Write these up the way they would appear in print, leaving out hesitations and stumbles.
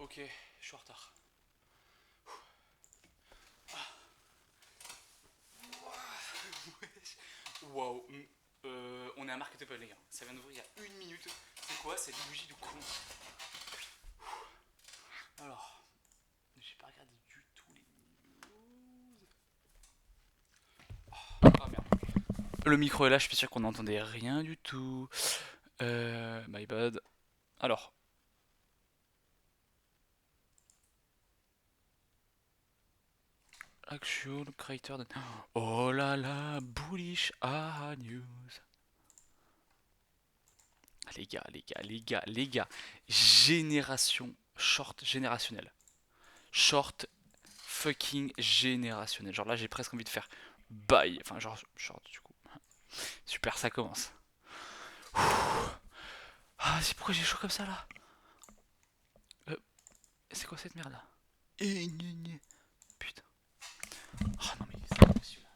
Ok, je suis en retard. Wow. On est à Marketable, les gars. Ça vient d'ouvrir il y a une minute. C'est quoi cette bougie de con? Alors, j'ai pas regardé du tout les news. Ah merde. Le micro est là, je suis sûr qu'on n'entendait rien du tout. My bad. Alors, actual creator. Oh là là, bullish news. Les gars, les gars, les gars, les gars. Génération short générationnelle. Short fucking générationnel. Genre là, j'ai presque envie de faire bye. Enfin, genre short du coup. Super, ça commence. Ah, c'est pourquoi j'ai chaud comme ça là. Euh, c'est quoi cette merde là? Putain. Oh non, mais c'est pas possible.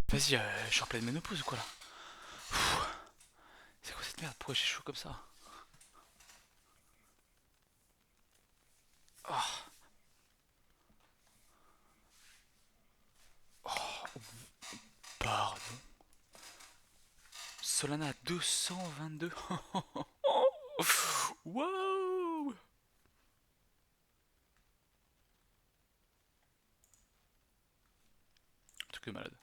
Vas-y, je suis en pleine ménopause ou quoi là? C'est quoi cette merde? Pourquoi j'ai chaud comme ça? Oh, pardon. Solana à 222. Wow. Truc de malade.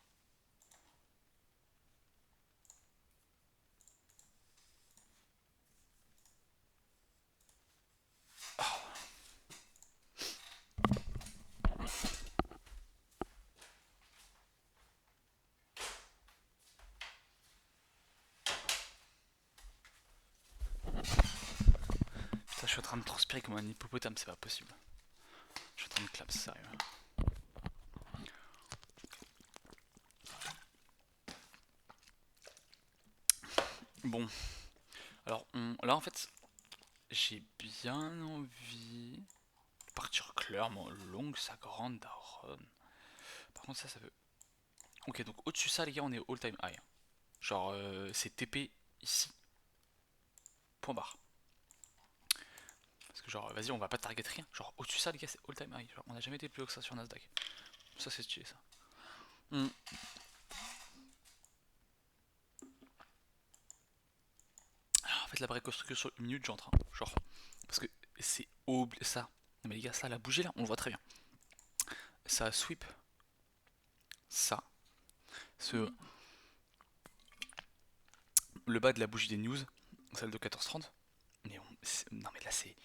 Putain, je suis en train de transpirer comme un hippopotame, c'est pas possible. Je suis en train de clap, sérieux. Bon, alors là en fait, j'ai bien envie de partir clairement longue sa grande daronne. Par contre ça veut... Ok, donc au-dessus de ça les gars, on est all time high. Genre c'est TP ici, point barre. Parce que genre vas-y, on va pas target rien. Genre au-dessus de ça les gars, c'est all time high. Genre on a jamais été plus haut que ça sur Nasdaq. Ça c'est stylé ça. Hmm. Alors, en fait la break construction sur une minute j'entre. Genre parce que c'est ça. Non mais les gars, ça la bougie là, on le voit très bien. Ça sweep ça. Ce, le bas de la bougie des news, celle de 14h30. Mais non mais là c'est...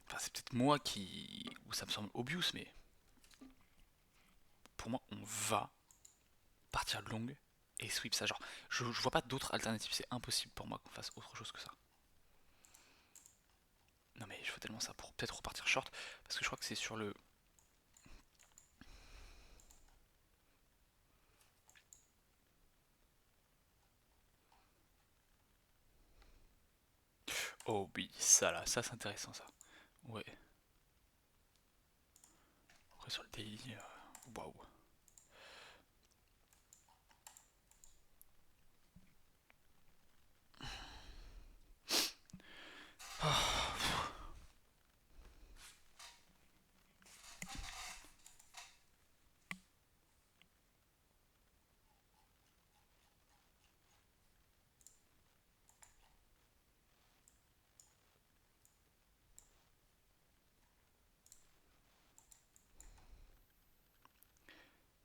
Enfin c'est peut-être moi qui... Ou ça me semble obvious, mais pour moi on va partir longue et sweep ça. Genre je vois pas d'autres alternatives, c'est impossible pour moi qu'on fasse autre chose que ça. Non mais je veux tellement ça pour peut-être repartir short, parce que je crois que c'est sur le... Oh oui, ça là, ça c'est intéressant ça. Ouais. Après sur le daily, waouh.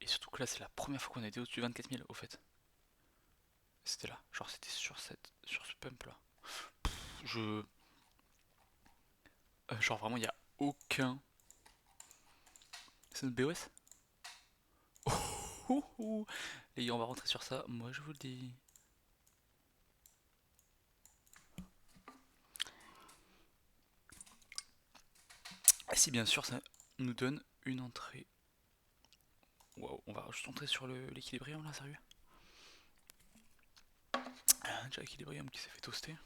Et surtout que là c'est la première fois qu'on a été au-dessus de 24 000 au fait. C'était là, genre c'était sur ce pump là. Je... genre vraiment il y a aucun... C'est notre BOS. Ouh, ouh. Les gars, on va rentrer sur ça, moi je vous le dis. Et si bien sûr ça nous donne une entrée. Waouh, on va juste entrer sur l'équilibrium là, sérieux. Ah, déjà l'équilibrium qui s'est fait toaster.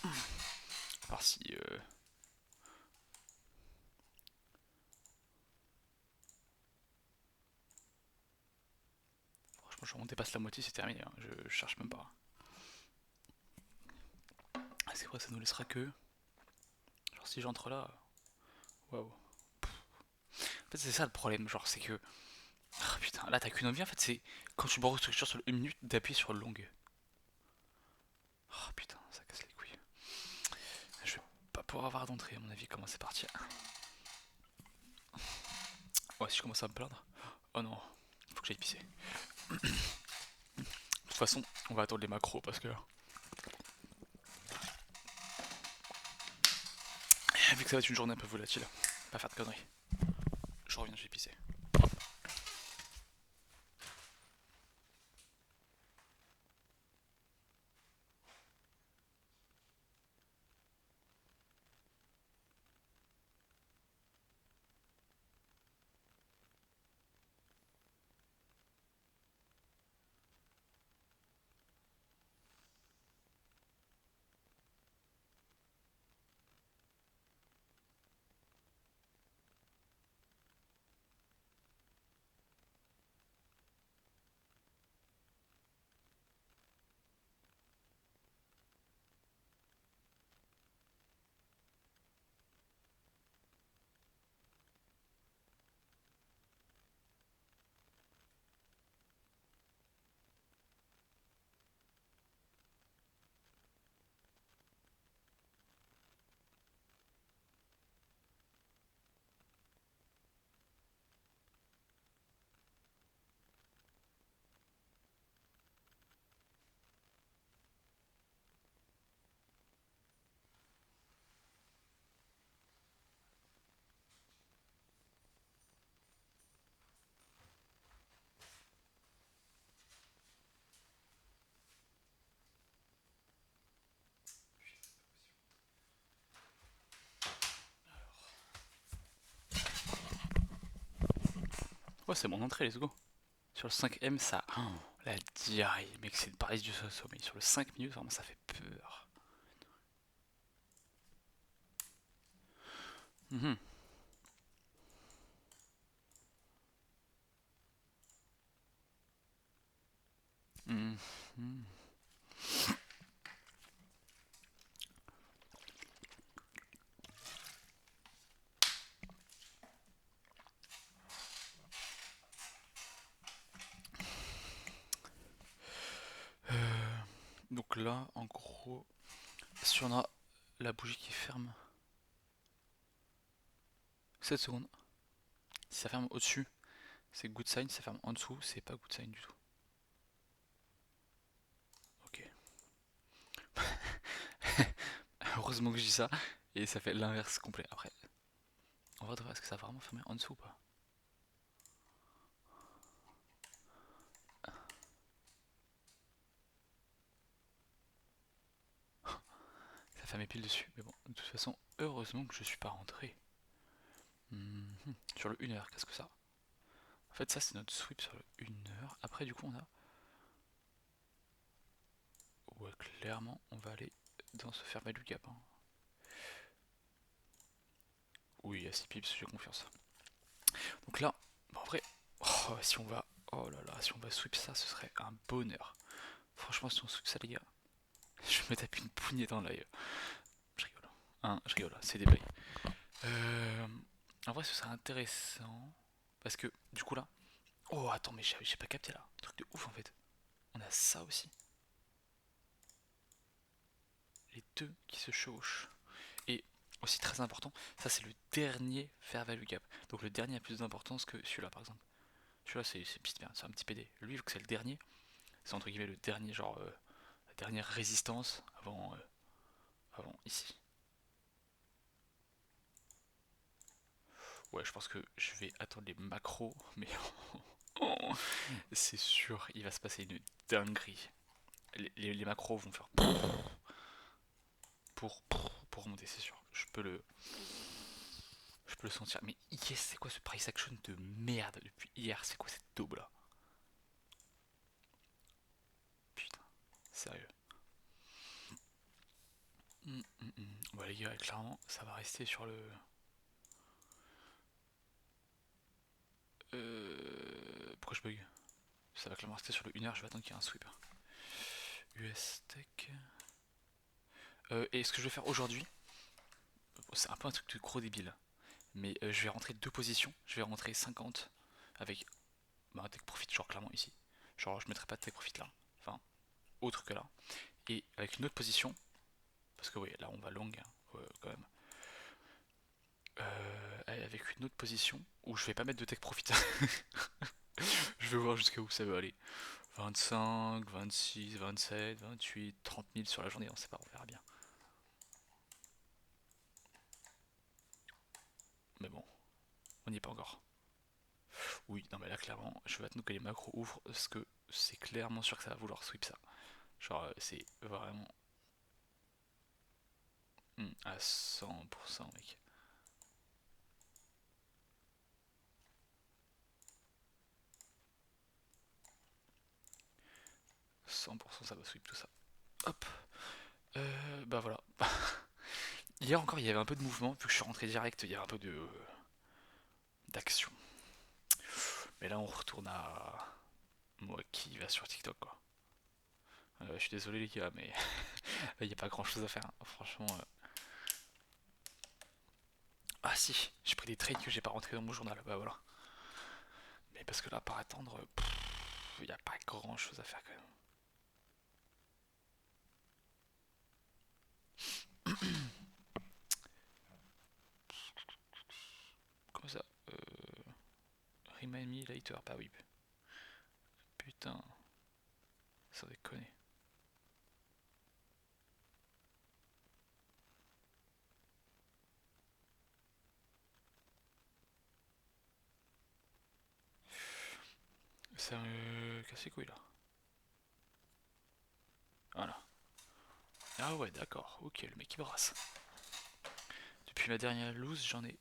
À part si... franchement, on dépasse la moitié, c'est terminé, hein. Je cherche même pas. c'est quoi, ça nous laissera que... Genre si j'entre là... Waouh. En fait c'est ça le problème, genre c'est que... Ah putain, là t'as qu'une envie en fait, c'est... Quand tu bordes structure sur le 1 minute, d'appuyer sur le long. Oh putain, ça casse les couilles. Je vais pas pouvoir avoir d'entrée à mon avis, comment c'est parti. Ouais, si je commence à me plaindre... Oh non, faut que j'aille pisser. De toute façon, on va attendre les macros parce que... Vu que ça va être une journée un peu volatile, pas faire de conneries. Je reviens, je vais pisser. Ouais, c'est mon entrée, let's go. Sur le 5M, ça... Oh, la diarrhée, mec, c'est le paradis du sommeil. Sur le 5 minutes, vraiment, ça fait peur. Mhm. Mhm. Donc là, en gros, si on a la bougie qui ferme 7 secondes, si ça ferme au-dessus, c'est good sign, si ça ferme en dessous, c'est pas good sign du tout. Ok. Heureusement que je dis ça, et ça fait l'inverse complet après. En vrai, est-ce que ça va vraiment fermer en dessous ou pas? Ça fermait pile dessus, mais bon, de toute façon, heureusement que je suis pas rentré. Sur le 1h, qu'est-ce que ça? En fait, ça c'est notre sweep sur le 1h. Après, du coup, on a. Ouais, clairement, on va aller dans ce fermer du gap. Hein. Oui, à 6 pips, j'ai confiance. Donc là, bah, en vrai, oh, si on va. Oh là là, si on va sweep ça, ce serait un bonheur. Franchement, si on sweep ça, les gars, je me tape une poignée dans l'œil. Je rigole. Hein, je rigole, c'est des blagues. Euh, En vrai, ce serait intéressant. Parce que, du coup, là. Oh, attends, mais j'ai pas capté là. Truc de ouf en fait. On a ça aussi. Les deux qui se chevauchent. Et aussi très important, ça c'est le dernier fair value gap. Donc le dernier a plus d'importance que celui-là par exemple. Celui-là c'est un petit PD. Lui, vu que c'est le dernier, c'est entre guillemets le dernier, genre la dernière résistance avant ici. Ouais, je pense que je vais attendre les macros, mais c'est sûr, il va se passer une dinguerie. Les macros vont faire pour remonter, c'est sûr. Je peux le sentir. Mais yes, c'est quoi ce price action de merde depuis hier? C'est quoi cette daube là? Putain, sérieux. Bon les gars, clairement, ça va rester sur le... Pourquoi je bug? Ça va clairement rester sur le 1h, je vais attendre qu'il y ait un sweep. US Tech... Et ce que je vais faire aujourd'hui, c'est un peu un truc de gros débile, mais je vais rentrer deux positions. Je vais rentrer 50 avec un take profit, genre clairement ici. Genre je mettrai pas de take profit là, enfin autre que là. Et avec une autre position, parce que oui, là on va long hein, quand même. Avec une autre position où je vais pas mettre de take profit. Je vais voir jusqu'à où ça va aller. 25, 26, 27, 28, 30 000 sur la journée, on sait pas, on verra bien. Mais bon, on n'y est pas encore. Oui, non mais là clairement, je vais attendre que les macros ouvrent parce que c'est clairement sûr que ça va vouloir sweep ça. Genre c'est vraiment à 100% mec. 100% ça va sweep tout ça. Hop, bah voilà. Hier encore il y avait un peu de mouvement, vu que je suis rentré direct, il y avait un peu de d'action. Mais là on retourne à moi qui va sur TikTok quoi. Je suis désolé les gars, mais il n'y a pas grand chose à faire, hein. Franchement. Ah si, j'ai pris des trades que j'ai pas rentré dans mon journal, bah voilà. Mais parce que là, par attendre, il n'y a pas grand chose à faire quand même. Comment ça Remind me later, bah oui. Putain, ça déconne. Ça me casse les couilles là. Voilà. Ah ouais, d'accord, ok, le mec il brasse. Depuis ma dernière loose, j'en ai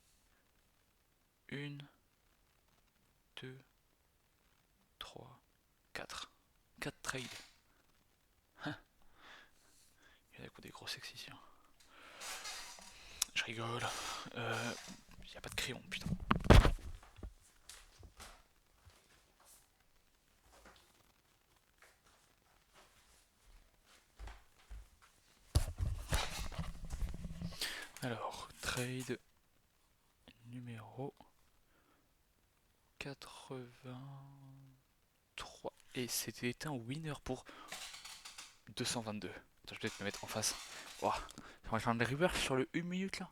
une, deux, trois, quatre. Quatre trades. Hein. Il y en a des gros sexy ici. Hein. Je rigole. Y a pas de crayon, putain. Alors, trade numéro 83. Et c'était un winner pour 222. Attends, je vais peut-être me mettre en face. Oh, on va faire des reverse sur le 1 minute là.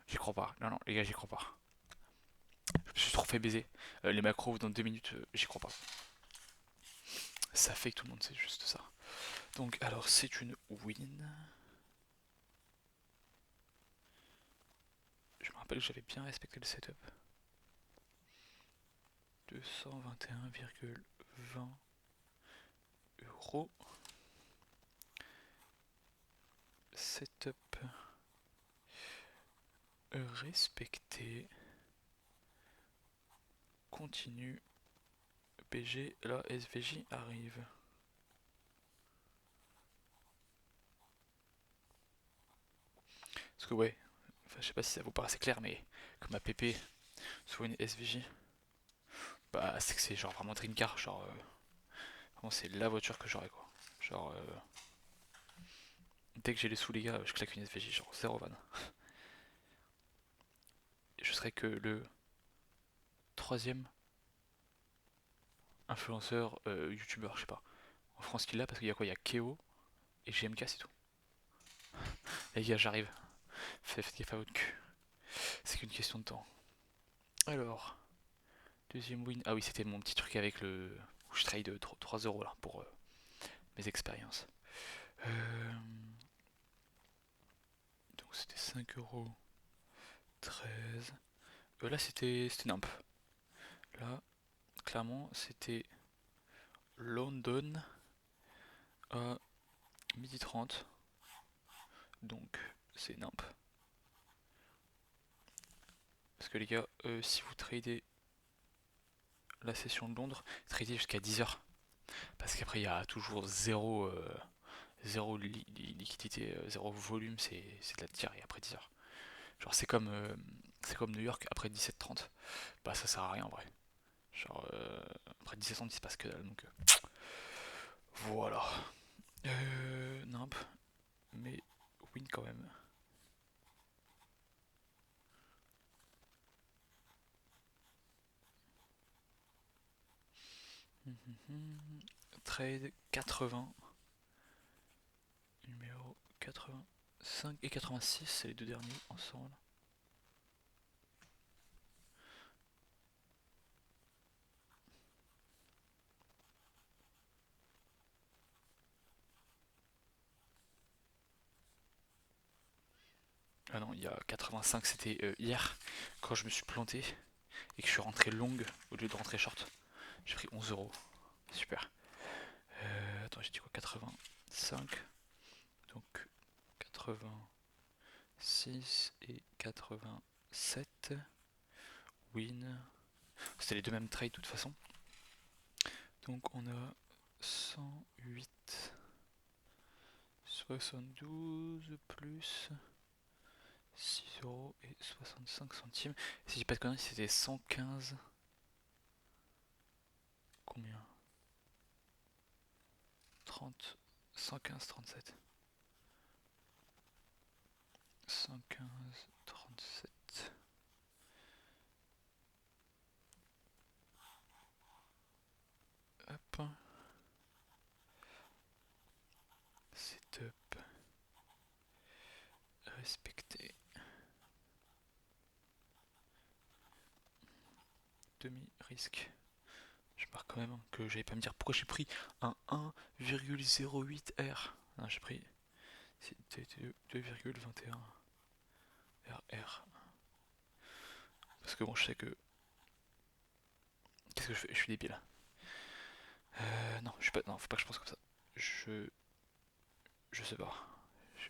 J'y crois pas. Non, non, les gars, j'y crois pas. Je me suis trop fait baiser. Les macros dans 2 minutes, j'y crois pas. Ça fait que tout le monde sait juste ça. Donc, alors, c'est une win. Je me rappelle que j'avais bien respecté le setup. 221,20 euros. Setup respecté. Continue. BG, là, SVJ arrive. Parce que ouais, enfin, je sais pas si ça vous paraît assez clair, mais comme ma PP soit une SVJ, bah c'est que c'est genre vraiment dream car, genre vraiment c'est la voiture que j'aurais quoi. Genre dès que j'ai les sous les gars, je claque une SVJ, genre 0 van. Et je serais que le troisième influenceur youtubeur, je sais pas, en France qui l'a parce qu'il y a quoi? Il y a Keo et GMK, c'est tout. Les gars, j'arrive. Faites gaffe à votre cul. C'est qu'une question de temps. Alors, deuxième win. Ah oui, c'était mon petit truc avec le. Où je trade 3 euros là pour mes expériences. Donc c'était 5 euros 13. Là c'était nimp. Là, clairement, c'était London à 12h30. Donc c'est nimp. Parce que les gars, si vous tradez la session de Londres, tradez jusqu'à 10h. Parce qu'après il y a toujours zéro liquidité, zéro volume, c'est de la tire et après 10h. Genre c'est comme New York après 17h30. Bah ça sert à rien en vrai. Genre après 17h30 il se passe que dalle donc voilà. Nimp. Mais win quand même. Trade 80. Numéro 85 et 86, c'est les deux derniers ensemble. Ah non, il y a 85, c'était hier, quand je me suis planté et que je suis rentré long au lieu de rentrer short. J'ai pris 11 euros. Super. Attends, j'ai dit quoi? 85. Donc 86 et 87. Win. C'était les deux mêmes trades de toute façon. Donc on a 108. 72 plus 6 euros et 65 centimes. Si je dis pas de conneries, c'était 115. Combien? 30. 115, 37. 115, 37. Hop. Setup. Respecté. Demi-risque. Je marque quand même que j'allais pas me dire pourquoi j'ai pris un 1,08 R. Non, j'ai pris 2,21 RR. Parce que bon, je sais que. Qu'est-ce que je fais? Je suis débile. Non, je suis pas. Non, faut pas que je pense comme ça. Je. Je sais pas.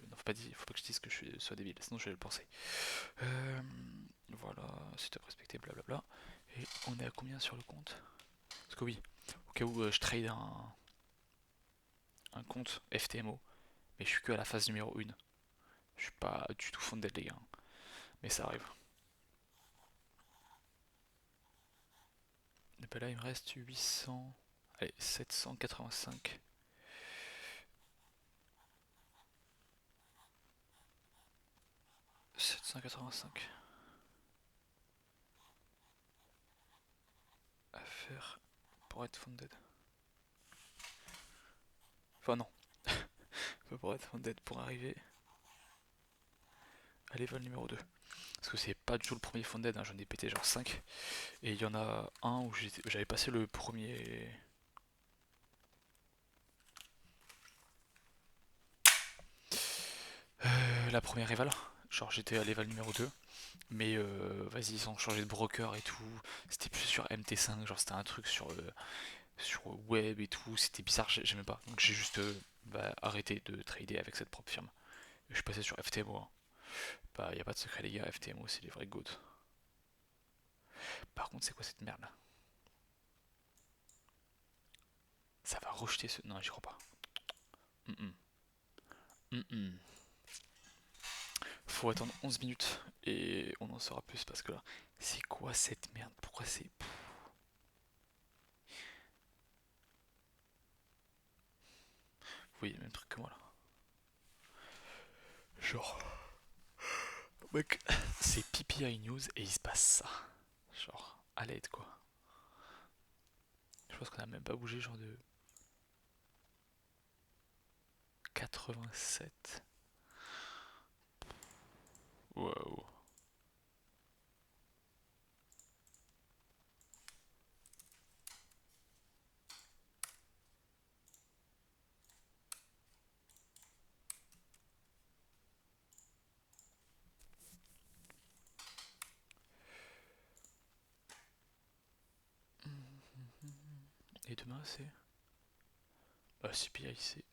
Non, faut pas que je dise que je sois débile, sinon je vais le penser. Voilà, c'est à respecter, blablabla. Et on est à combien sur le compte? Parce que oui, au cas où je trade un compte FTMO, mais je suis que à la phase numéro 1. Je suis pas du tout fondé les gars. Mais ça arrive. Et ben là il me reste 800. Allez, 785. 785 à faire pour être funded. Enfin non, pas pour être funded, pour arriver à level numéro 2. Parce que c'est pas du tout le premier funded, hein, j'en ai pété genre 5. Et il y en a un où j'avais passé le premier. La première rival. Genre j'étais à level numéro 2. Mais vas-y, ils ont changé de broker et tout. C'était plus sur MT5, genre c'était un truc sur web et tout. C'était bizarre, j'aimais pas. Donc j'ai juste arrêté de trader avec cette propre firme. Je suis passé sur FTMO, hein. Bah y a pas de secret les gars, FTMO c'est les vrais goats. Par contre c'est quoi cette merde là? Ça va rejeter ce... Non j'y crois pas. Mm -mm. Mm -mm. Faut attendre 11 minutes et on en saura plus parce que là, c'est quoi cette merde? Pourquoi c'est... Vous voyez le même truc que moi là. Genre, mec, c'est PPI News et il se passe ça. Genre, à l'aide quoi. Je pense qu'on a même pas bougé, genre de 87. Waouh. Et demain c'est... CPI c'est...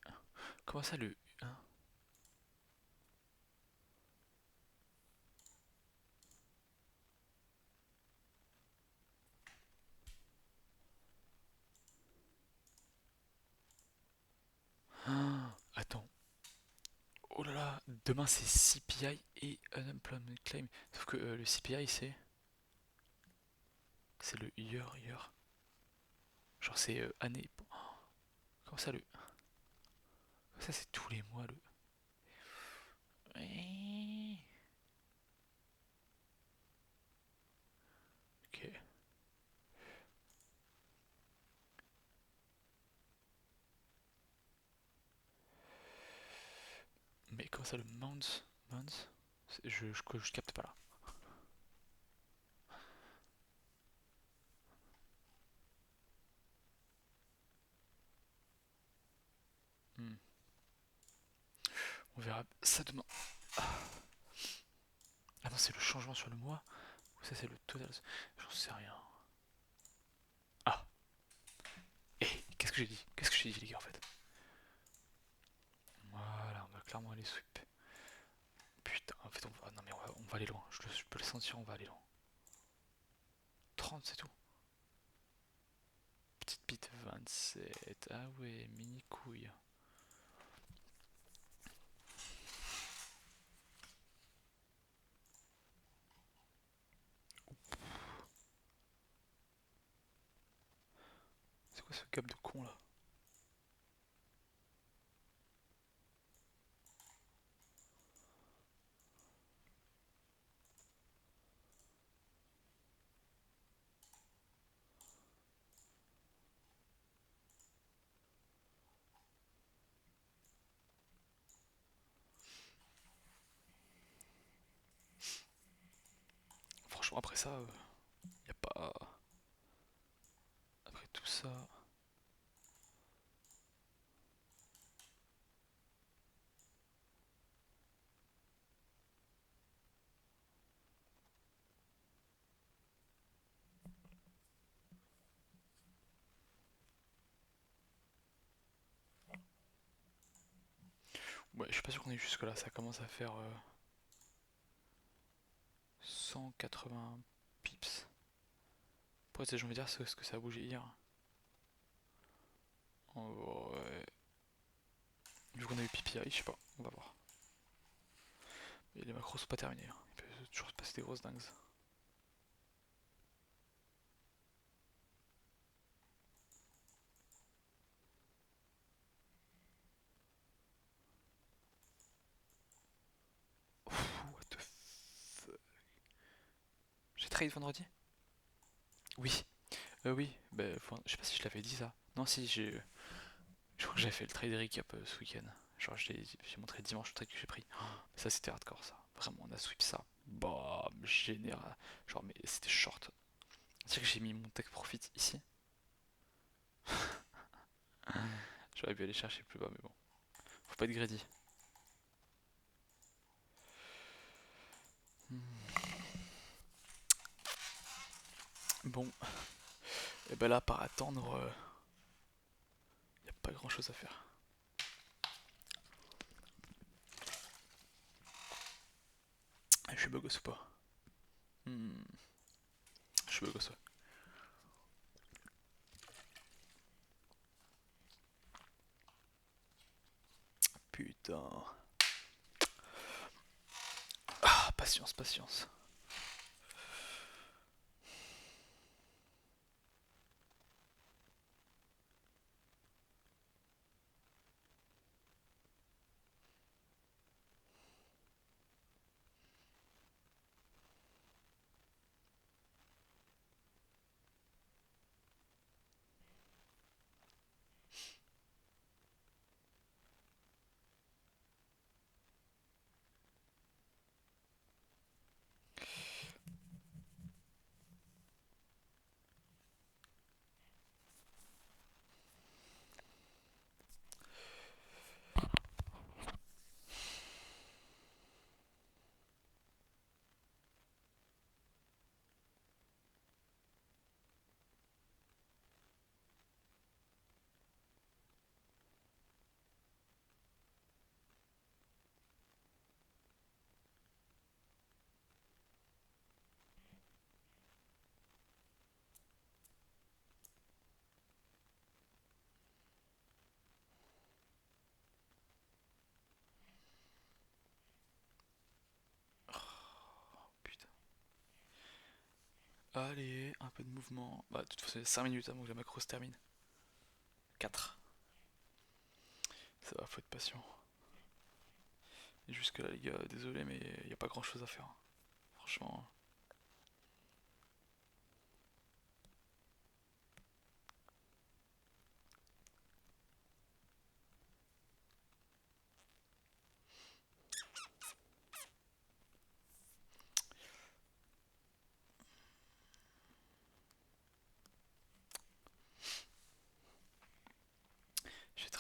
Comment ça le 1? Attends. Oh là là, demain c'est CPI et Unemployment Claim. Sauf que le CPI c'est... C'est le year. Genre c'est année. Comment ça le... Ça c'est tous les mois le... Mais comment ça le mount? Mount? Je capte pas là. Hmm. On verra ça demain. Ah non, c'est le changement sur le mois? Ou ça c'est le total? J'en sais rien. Ah! Eh, qu'est-ce que j'ai dit? Qu'est-ce que j'ai dit les gars en fait? Voilà, on va clairement aller sweep. Putain, en fait on va. Non mais on va aller loin. Je peux le sentir, on va aller loin. 30 c'est tout. Petite bite 27. Ah ouais, mini couille. C'est quoi ce gap de con là? Franchement après ça, y a pas. Après tout ça. Ouais, je suis pas sûr qu'on ait jusque là, ça commence à faire 180 pips. Après, j'ai envie de dire ce que ça a bougé hier. Ouais. Vu qu'on a eu PPI, je sais pas, on va voir. Et les macros sont pas terminés, hein. Il peut toujours se passer des grosses dingues. What the fuck. J'ai trade vendredi? Oui. Oui, bah, je sais pas si je l'avais dit ça. Non, si, je crois que j'avais fait le trade recap ce week-end. Genre, j'ai montré dimanche le trade que j'ai pris. Oh, ça, c'était hardcore, ça. Vraiment, on a sweep ça. Bam, général. Genre, mais c'était short. C'est-à-dire que j'ai mis mon tech profit ici. J'aurais pu aller chercher plus bas, mais bon. Faut pas être greedy. Bon, et ben là, par attendre, y a pas grand chose à faire. Je suis bugos ou pas? Hmm, je suis bugos, ouais. Putain. Ah, patience, patience. Putain. Allez, un peu de mouvement. Bah, de toute façon, il y a 5 minutes avant que la macro se termine. 4. Ça va, faut être patient. Et jusque là, les gars, désolé, mais y a pas grand chose à faire. Franchement.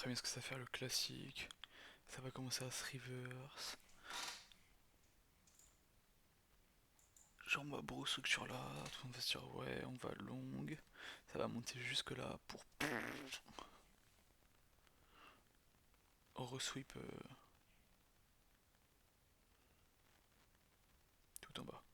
très bien ce que ça va faire le classique. Ça va commencer à se reverse. Genre ma grosse structure là, tout le monde va se dire ouais on va longue. Ça va monter jusque là pour resweep tout en bas.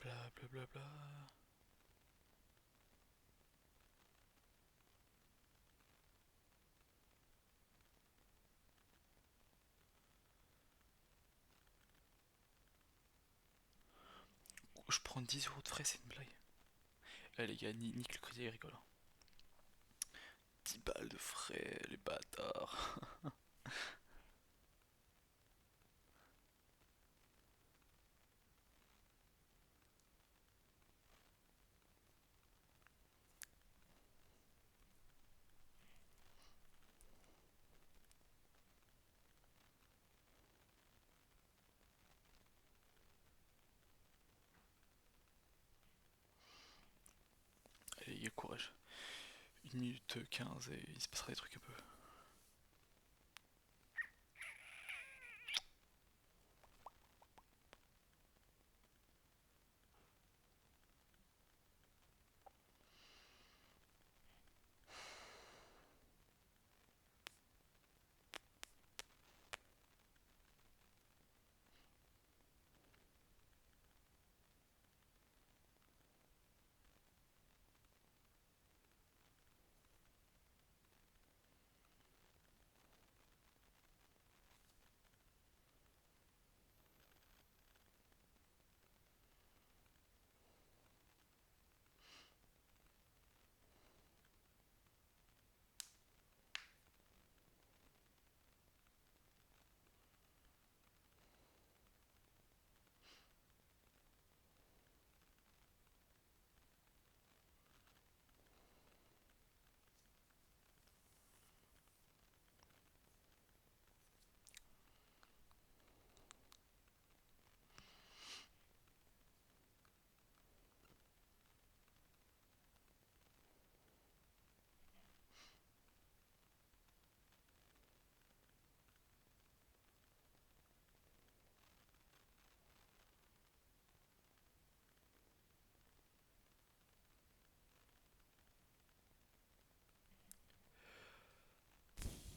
Bla bla bla bla. Je prends 10 € de frais, c'est une blague. Eh les gars, nique le crédit agricole. 10 balles de frais, les bâtards. Allez les gars, courage. 1 minute 15 et il se passera des trucs un peu.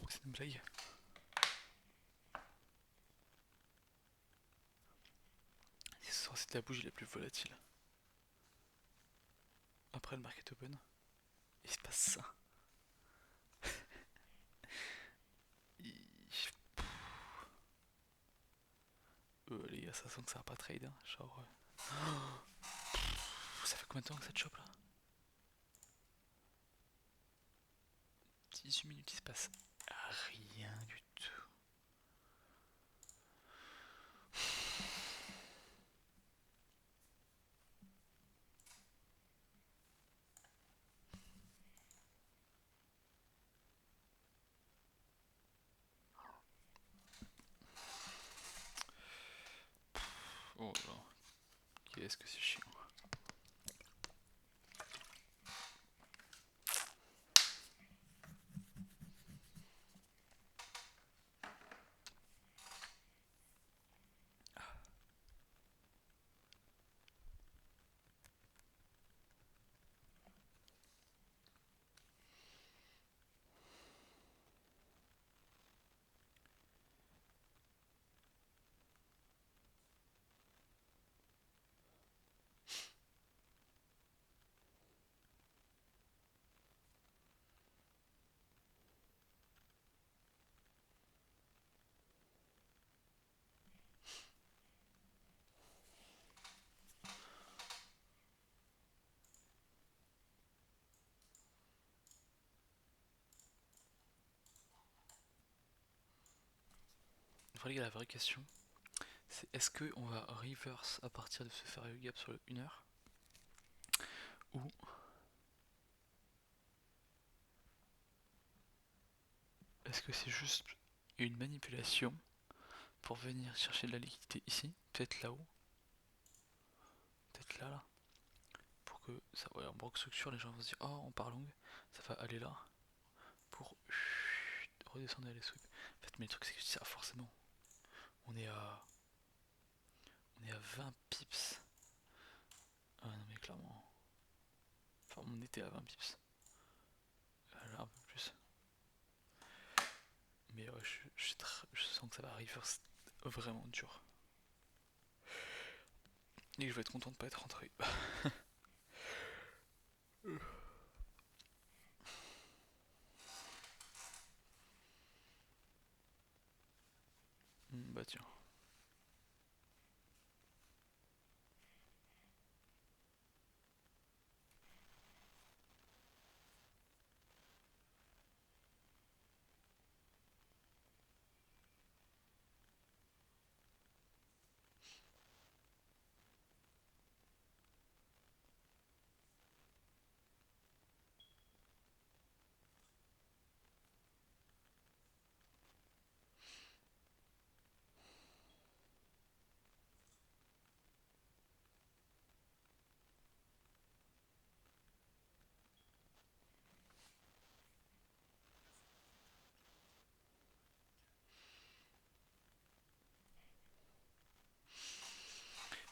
C'est une blague. C'est la bougie la plus volatile. Après le market open, il se passe ça. Les gars, ça sent que ça va pas trade. Hein. Genre. Ça fait combien de temps que ça te chope là? 18 minutes, il se passe rien du tout. Oh là, qu'est-ce que c'est chiant. vrai les gars, la vraie question, c'est est-ce qu'on va reverse à partir de ce Fairview Gap sur le 1h ou est-ce que c'est juste une manipulation pour venir chercher de la liquidité ici, peut-être là-haut, peut-être là, pour que ça, ouais, en bloc structure, les gens vont se dire oh on part long, ça va aller là, pour redescendre et les sweep. En fait, mais le truc c'est que ça forcément, on est à 20 pips. Ah non mais clairement, enfin on était à 20 pips, là un peu plus. Mais ouais, je sens que ça va arriver vraiment dur. Et je vais être content de pas être rentré. Bah tiens.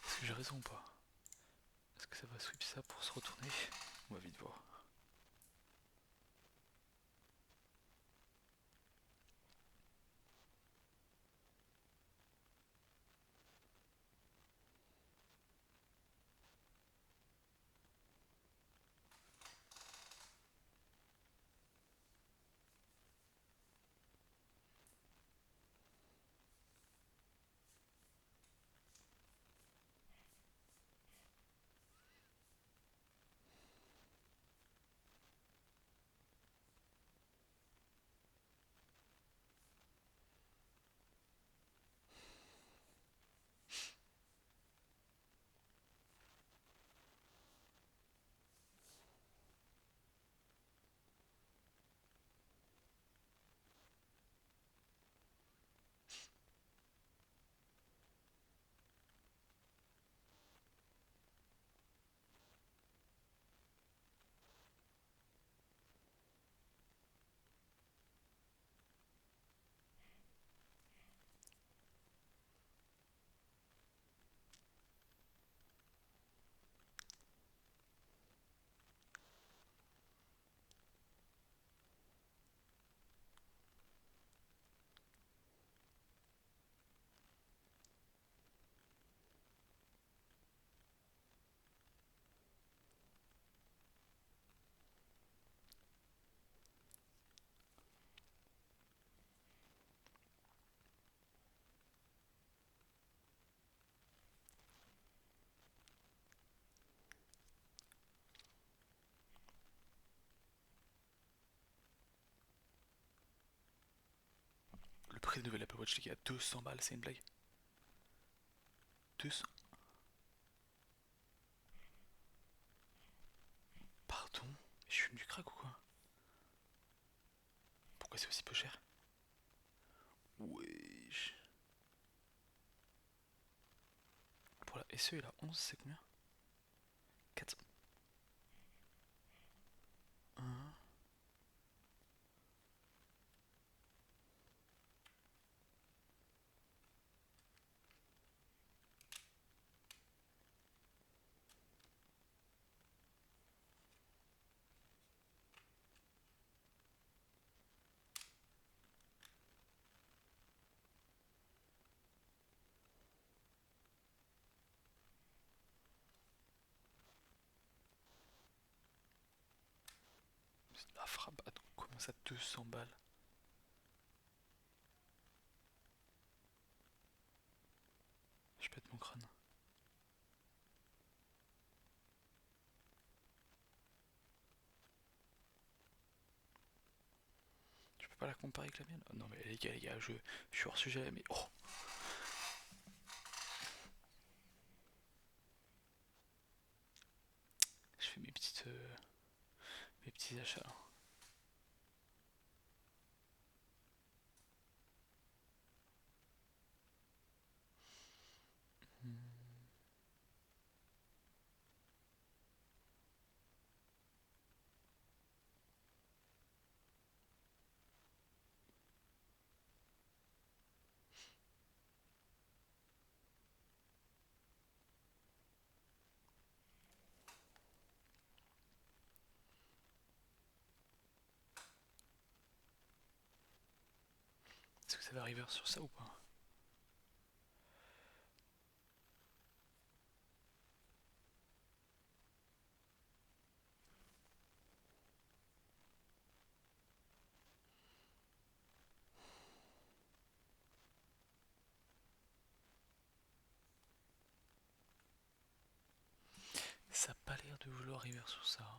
Est-ce que j'ai raison ou pas? Est-ce que ça va sweep ça pour se retourner? On va vite voir. Le prix de nouvel Apple Watch les gars, 200 balles, c'est une blague. 200. Pardon? Je fume du crack ou quoi? Pourquoi c'est aussi peu cher? Wesh. Pour la SE et la 11, c'est combien? 400. Hein. La frappe, attends, comment ça 200 balles? Je pète mon crâne. Je peux pas la comparer avec la mienne. Non mais les gars, je suis hors sujet, mais oh. Je fais mes petits achats là. Est-ce que ça va arriver sur ça ou pas? Ça a pas l'air de vouloir arriver sur ça.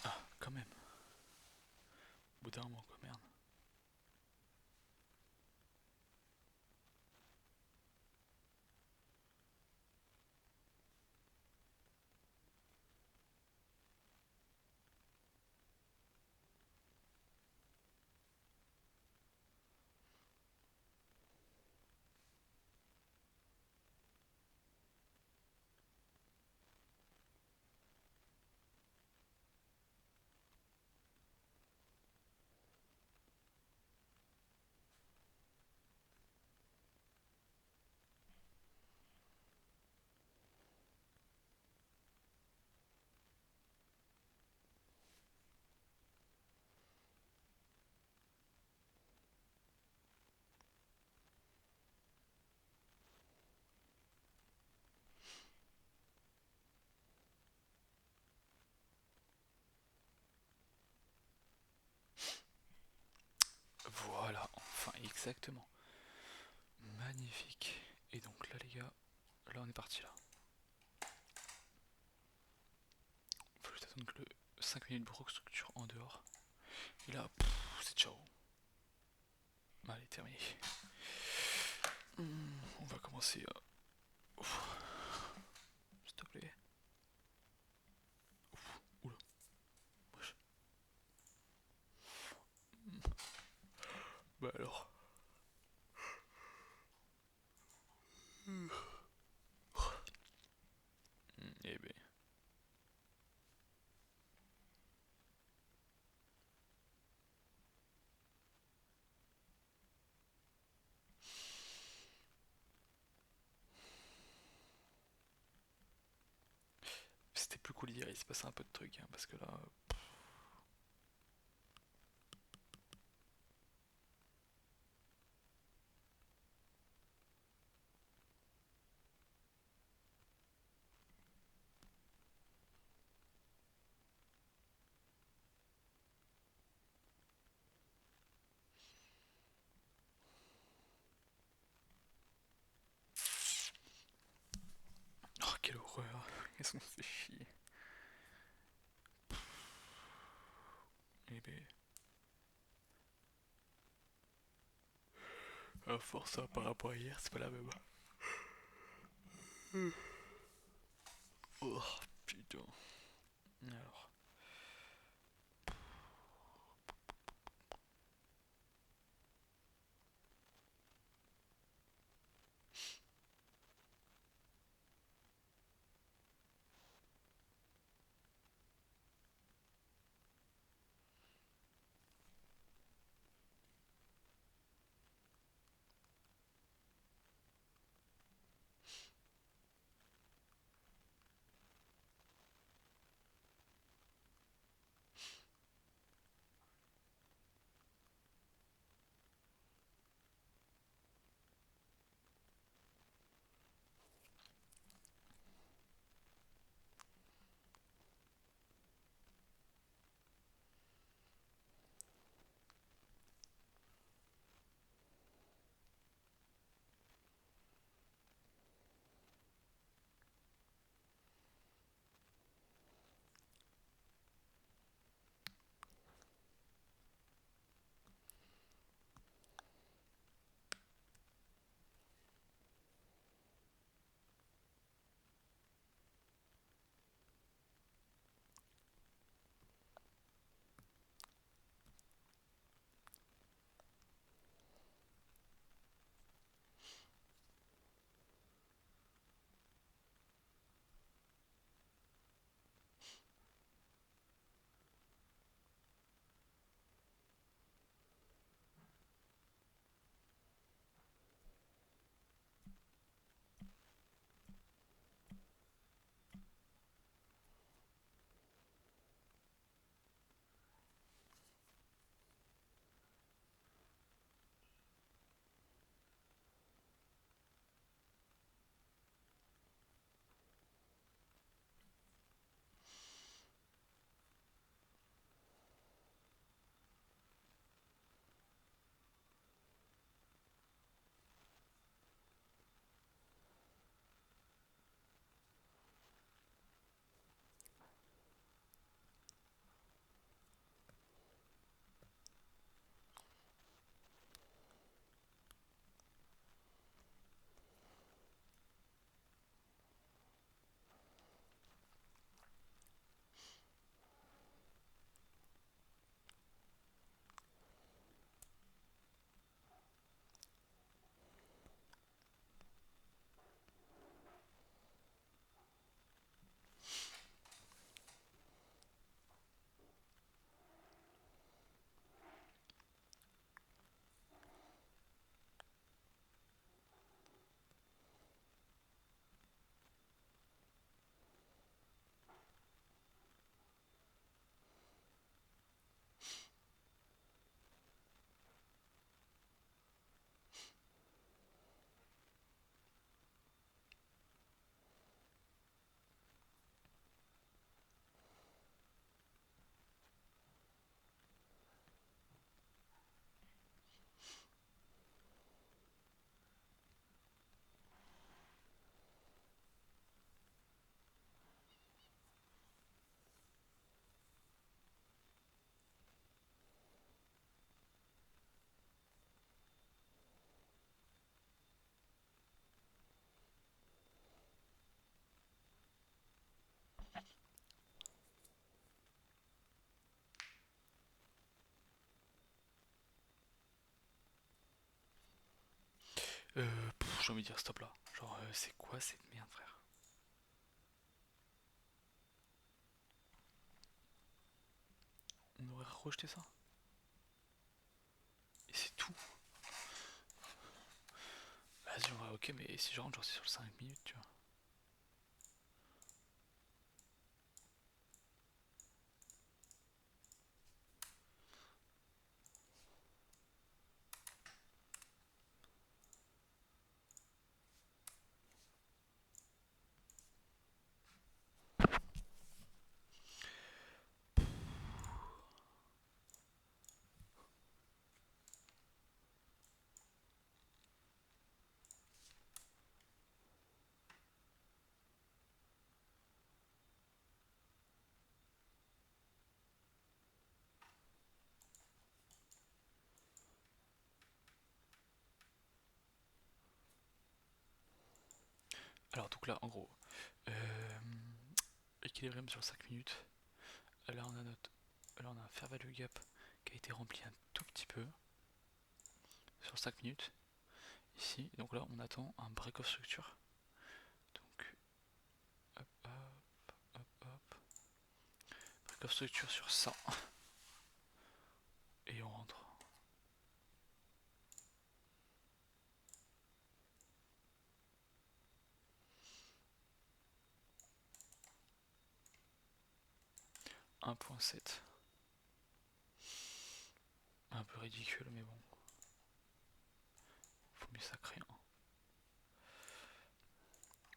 Ah, quand même. Au bout d'un moment, quoi, merde. Voilà, enfin, exactement. Magnifique. Et donc là, les gars, là, on est parti là. Faut juste attendre que le 5 minutes broc structure en dehors. Et là, c'est ciao. Allez, terminé. On va commencer. S'il te plaît. Oula, wesh. Bah alors. Eh ben. C'était plus cool hier, il se passait un peu de trucs, hein, parce que là. Oh, quelle horreur. Qu'est-ce qu'on se fait chier. Eh ben. À force, ça, par rapport à hier, c'est pas la même. Oh, putain. Alors. J'ai envie de dire stop là. Genre, c'est quoi cette merde, frère? On aurait rejeté ça. Et c'est tout. Vas-y, on va, ok, mais si je rentre, genre, c'est sur le 5 minutes, tu vois. Alors, donc là, en gros, euh, équilibrium sur 5 minutes. Là, on a là, on a un fair value gap qui a été rempli un tout petit peu sur 5 minutes. Ici, donc là, on attend un break of structure. Donc, hop, hop, hop, hop. Break of structure sur ça. Et on rentre. « 1.7. Un peu ridicule, mais bon. Faut mieux sacrer. Hein.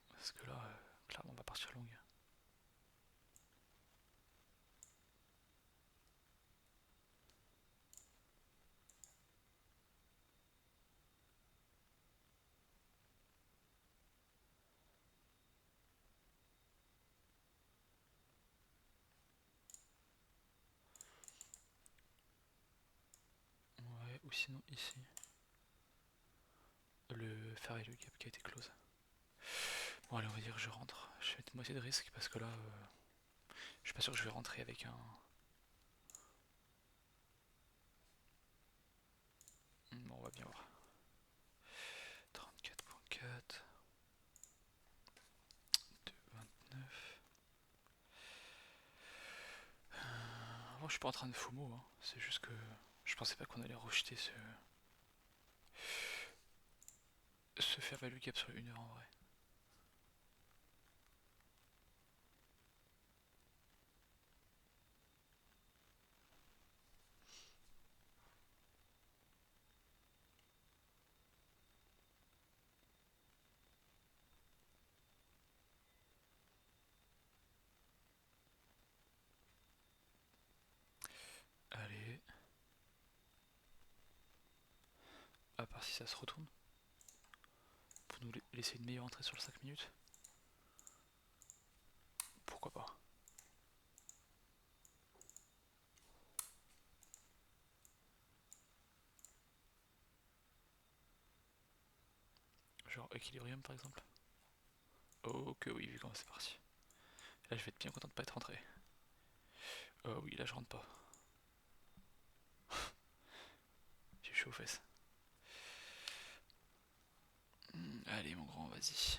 Parce que là, clairement, on va partir longue. Ouais, ou sinon ici. Le fair value gap qui a été close. Bon, allez, on va dire que je rentre. Je vais mettre moitié de risque parce que là, je suis pas sûr que je vais rentrer avec un. Bon, on va bien voir. 34.4. 2,29. Bon, je suis pas en train de FOMO, hein. C'est juste que je pensais pas qu'on allait rejeter ce fair value gap sur 1 heure en vrai. Allez. À part si ça se retourne. Pour nous laisser une meilleure entrée sur le 5 minutes. Pourquoi pas. Genre Equilibrium par exemple. Oh que oui, vu comment c'est parti. Là je vais être bien content de pas être rentré. Oh oui, là je rentre pas. J'ai chaud aux fesses. Allez mon grand, vas-y.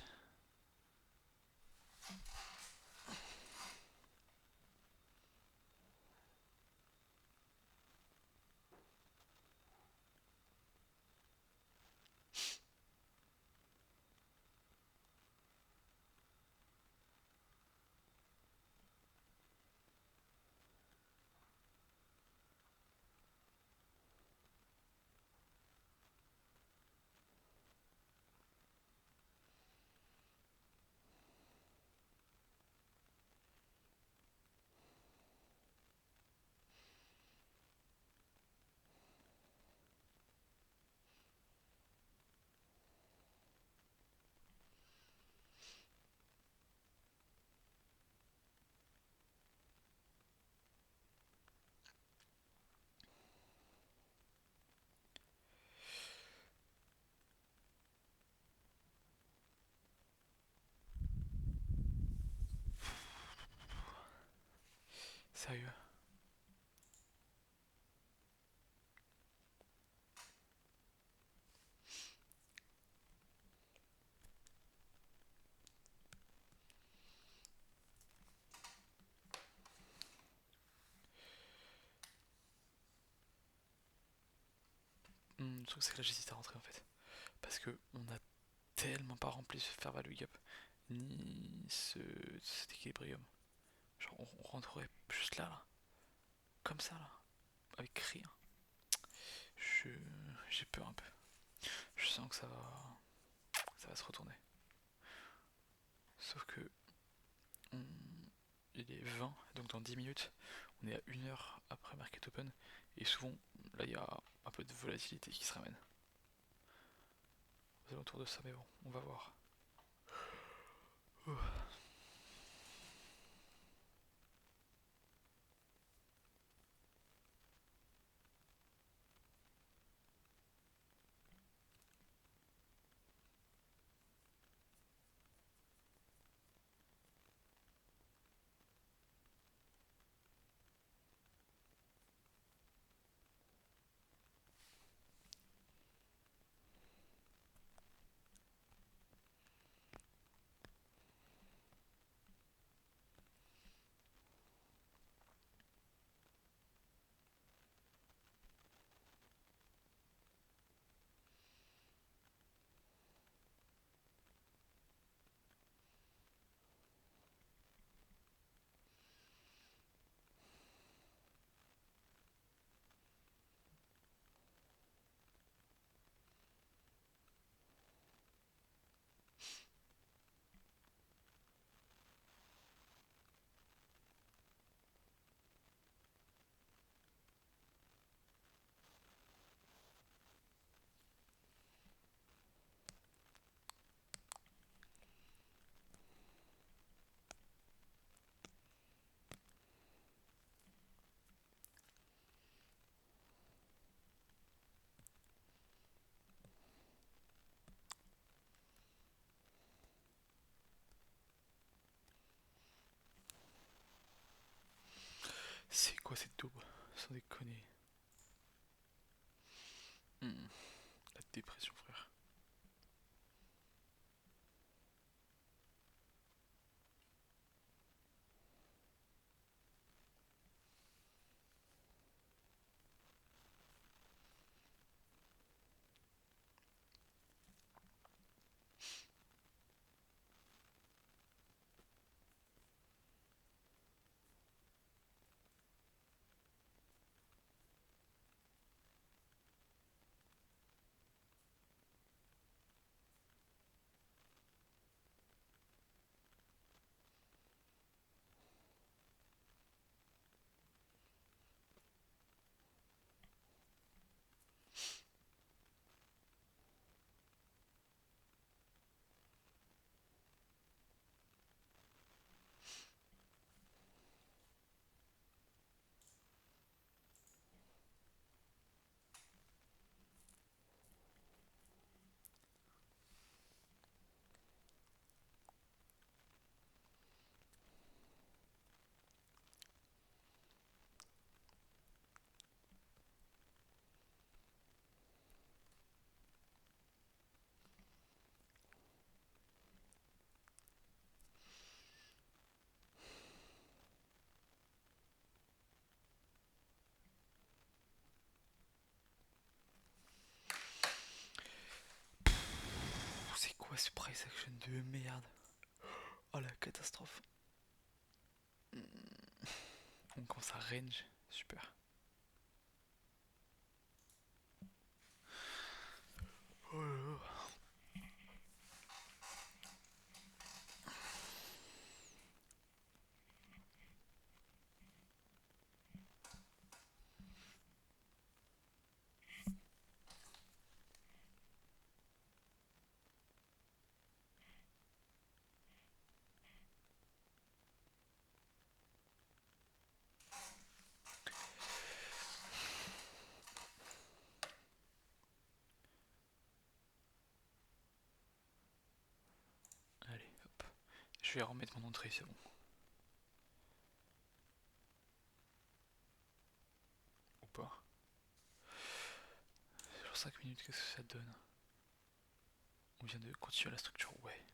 Sérieux. Le truc c'est que là j'hésite à rentrer en fait. Parce que on a tellement pas rempli ce Fair Value Gap, ni cet équilibrium. Genre on rentrerait juste là, comme ça là, avec rien. Je j'ai peur un peu. Je sens que ça va se retourner. Sauf que il est 20, donc dans 10 minutes, on est à 1 heure après Market Open, et souvent là il y a un peu de volatilité qui se ramène. Aux alentours de ça, mais bon, on va voir. C'est quoi cette double? Sans déconner. La dépression, frère. C'est quoi ce price action de merde? Oh la catastrophe. On commence à range, super. Oh là là. Allez, hop. Je vais remettre mon entrée, c'est bon. Ou pas. Sur 5 minutes, qu'est-ce que ça donne? On vient de continuer la structure, ouais.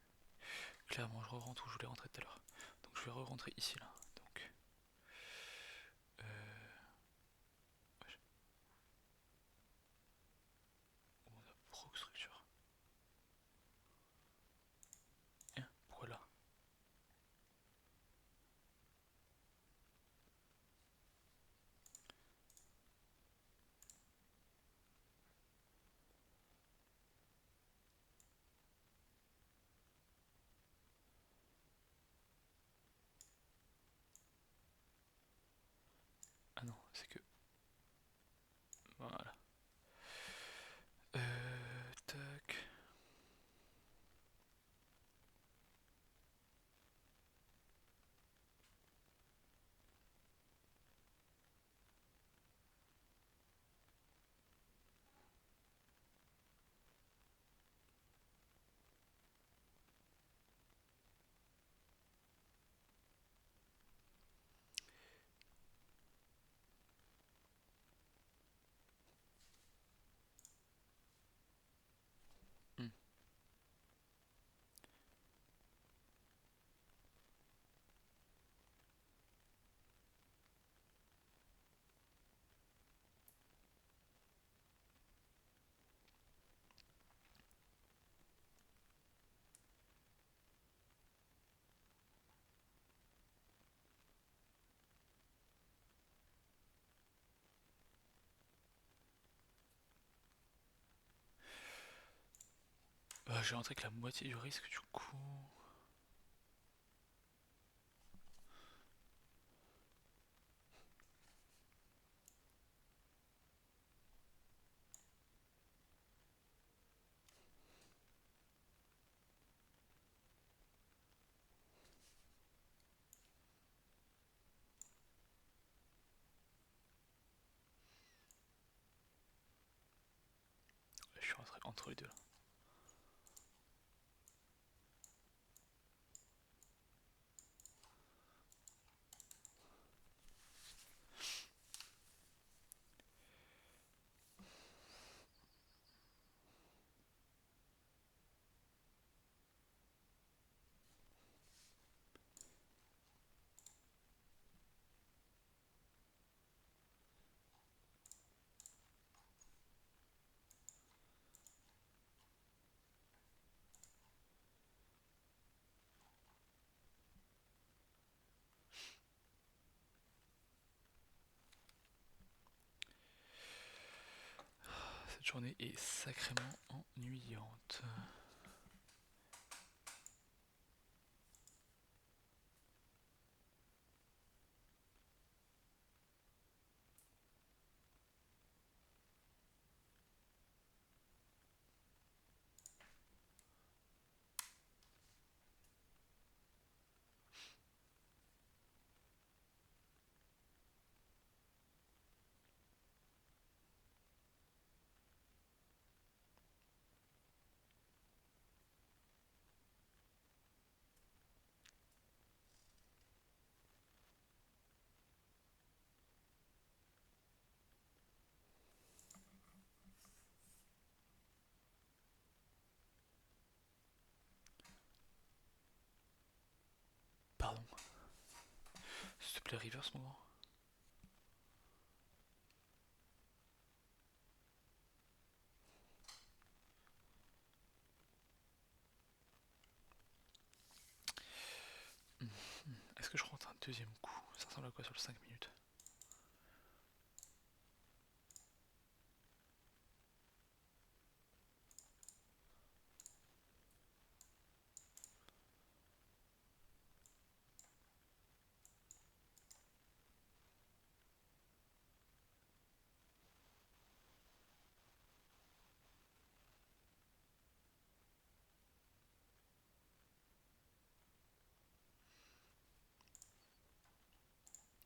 Clairement, je re-rentre où je voulais rentrer tout à l'heure. Donc je vais re-rentrer ici, là. Donc. Ouais. Ah non, c'est que... Voilà. Tac. Hmm. J'ai rentré avec la moitié du risque du coup. Je suis rentré entre les deux là. Cette journée est sacrément ennuyante. Pardon. S'il te plaît, reverse-moi. Est-ce que je rentre un deuxième coup? Ça ressemble à quoi sur le 5 minutes?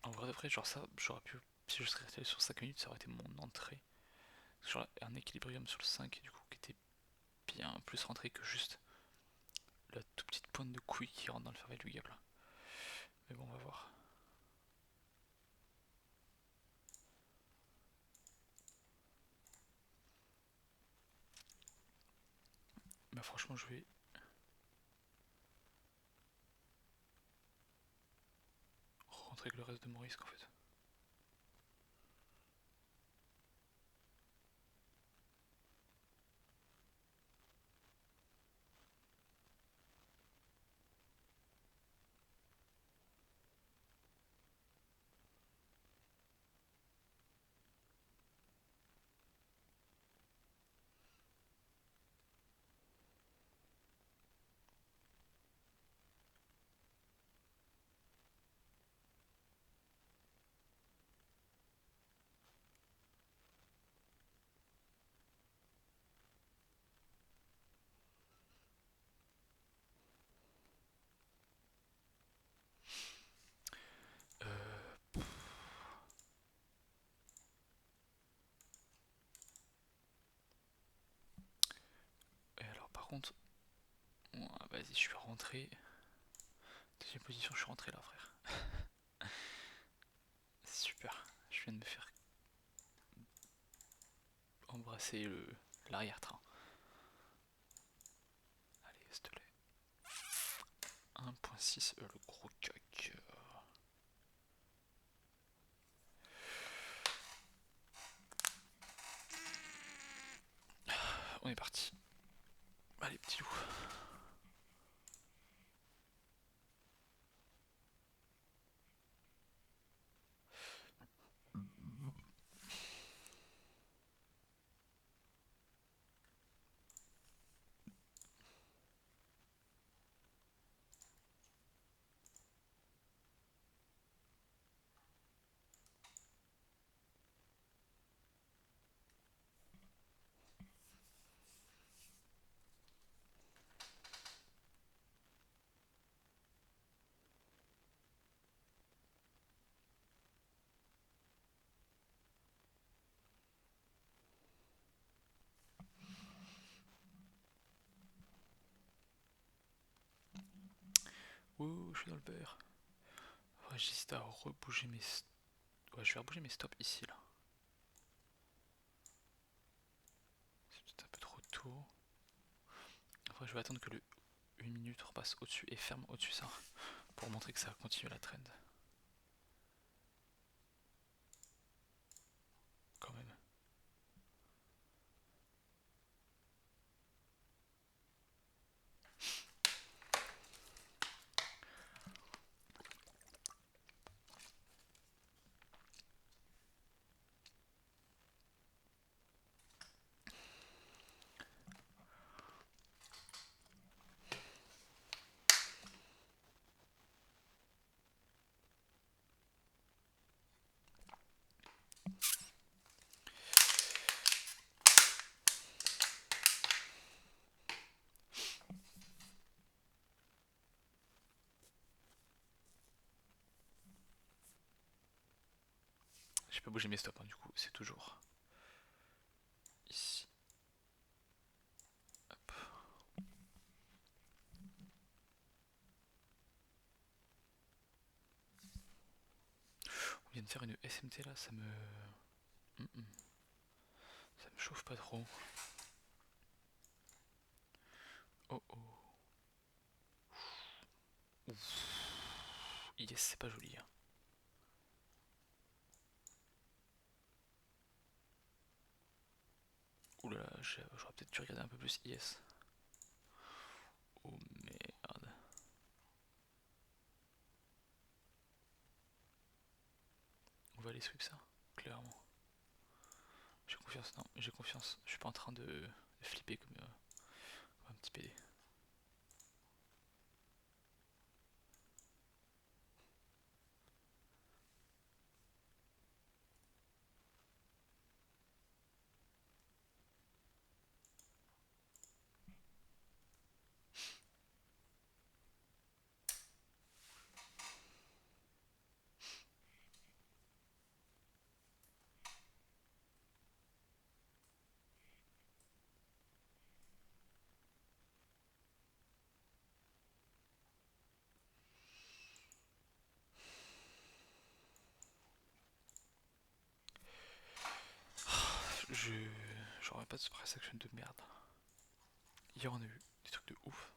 En vrai de vrai, genre ça, j'aurais pu. Si je serais resté sur 5 minutes, ça aurait été mon entrée. Genre un équilibrium sur le 5 du coup qui était bien plus rentré que juste la toute petite pointe de couille qui rentre dans le cerveau du gable. Mais bon, on va voir. Bah franchement, je vais rentrer avec le reste de mon risque en fait. par contre. Bon, vas-y, je suis rentré. Deuxième position, je suis rentré là, frère. Super. Je viens de me faire embrasser l'arrière-train. Allez, s'il te plaît. 1.6, le gros coq. On est parti. Allez, petit loup. Ouh, je suis dans le beurre. Ouais, j'hésite à rebouger mes... Ouais, je vais rebouger mes stops ici, là. C'est peut-être un peu trop tôt. Après, je vais attendre que le 1 minute repasse au-dessus et ferme au-dessus ça. Pour montrer que ça continue la trend. Quand même. J'ai pas bougé mes stops, hein, du coup, c'est toujours ici. Hop. On vient de faire une SMT là, ça me... Ça me chauffe pas trop. Oh oh. Ouf. Yes, c'est pas joli. Hein. Oulala, j'aurais peut-être dû regarder un peu plus IS. Oh merde. On va aller sweep ça, clairement. J'ai confiance, non, j'ai confiance. Je suis pas en train de flipper comme un petit PD. Je... J'aurais pas de price action de merde. Hier on a eu des trucs de ouf.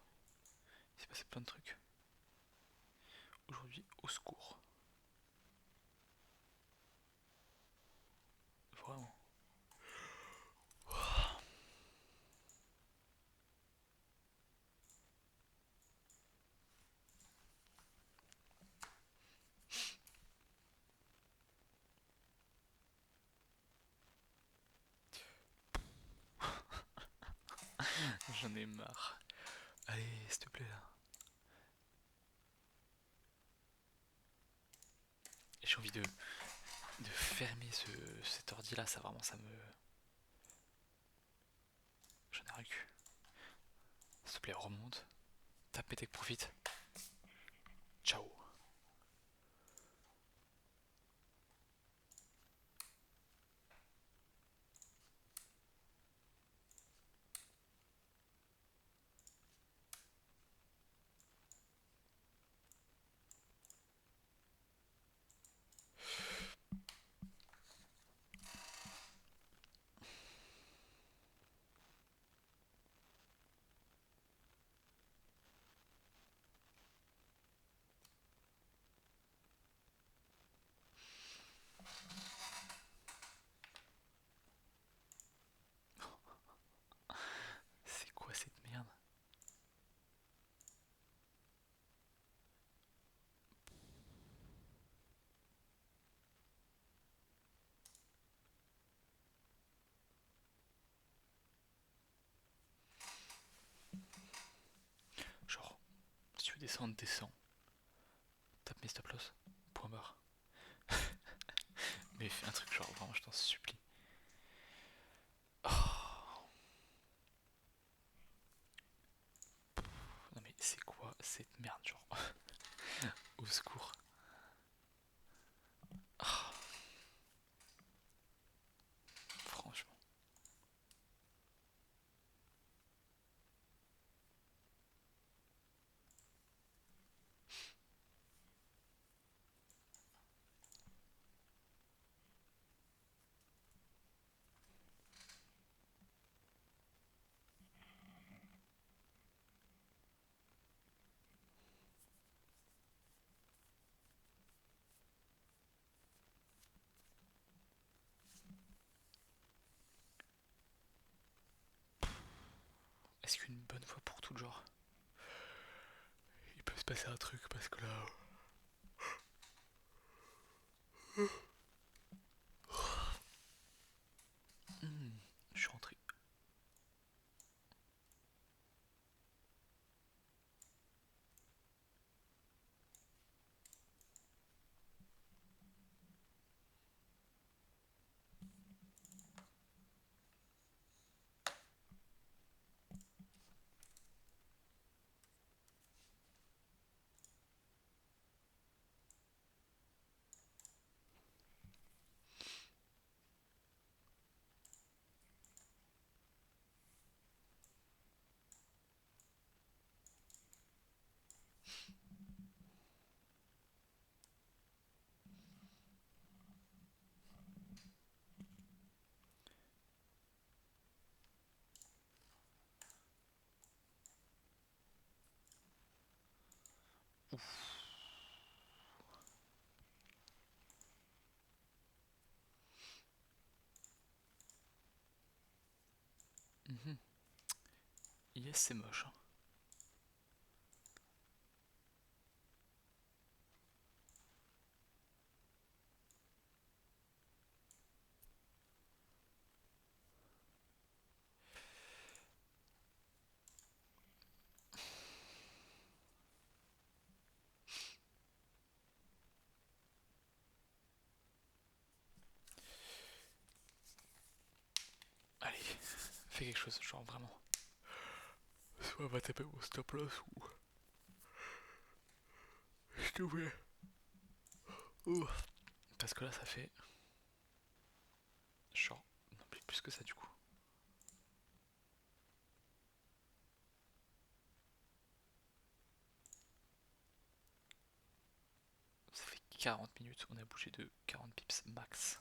Il s'est passé plein de trucs. Aujourd'hui, au secours. Vraiment. J'en ai marre. Allez, s'il te plaît là. J'ai envie de fermer cet ordi là, ça vraiment ça me... J'en ai rien que. S'il te plaît, remonte. Tape tes profite. Ciao. descends. Tape mes stop loss. Point barre. Mais fais un truc genre vraiment, je t'en supplie. Oh. Non mais c'est quoi cette merde genre? Au secours. Oh. Franchement. Est-ce qu'une bonne fois pour tout genre, il peut se passer un truc parce que là. Je suis rentré. Mhm. Yes, c'est moche. Hein. Allez, fais quelque chose, genre vraiment. Soit va taper mon stop loss ou. Je te plaît. Parce que là, ça fait. Genre. Non, plus que ça du coup. Ça fait 40 minutes, on a bougé de 40 pips max.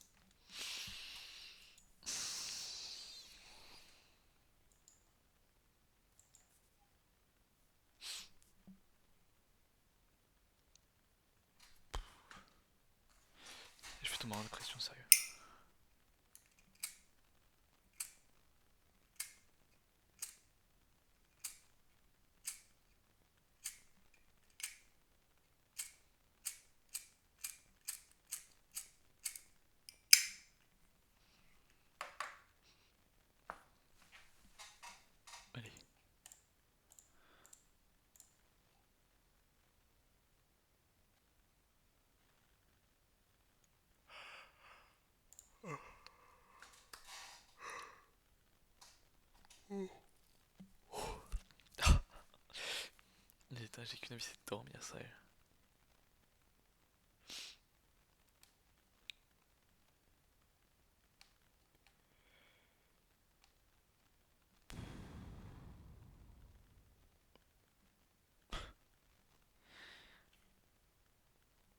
Je vais tomber en dépression, sérieux. Allez. J'ai qu'une envie, c'est de dormir, sérieux.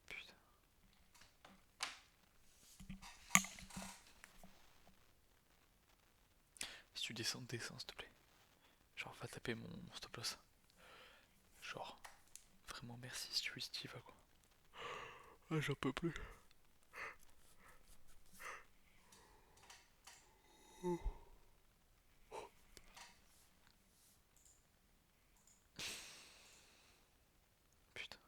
Putain. Si tu descends, descends, s'il te plaît. Genre, va taper mon stop loss. Genre, vraiment merci si tu y vas quoi. Ah, j'en peux plus. Putain.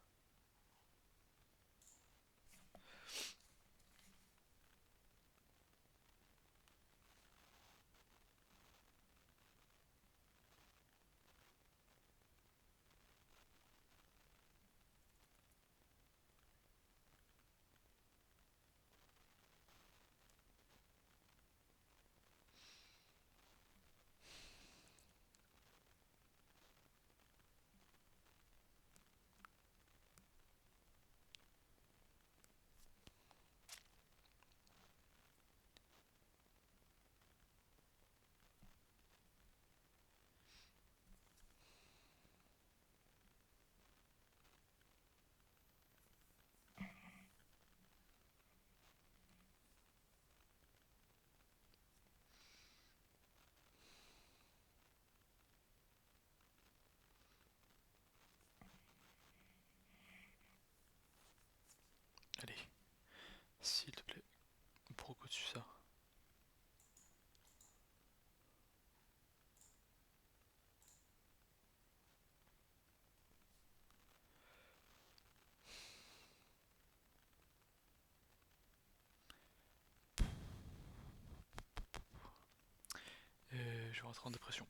vais rentrer en dépression.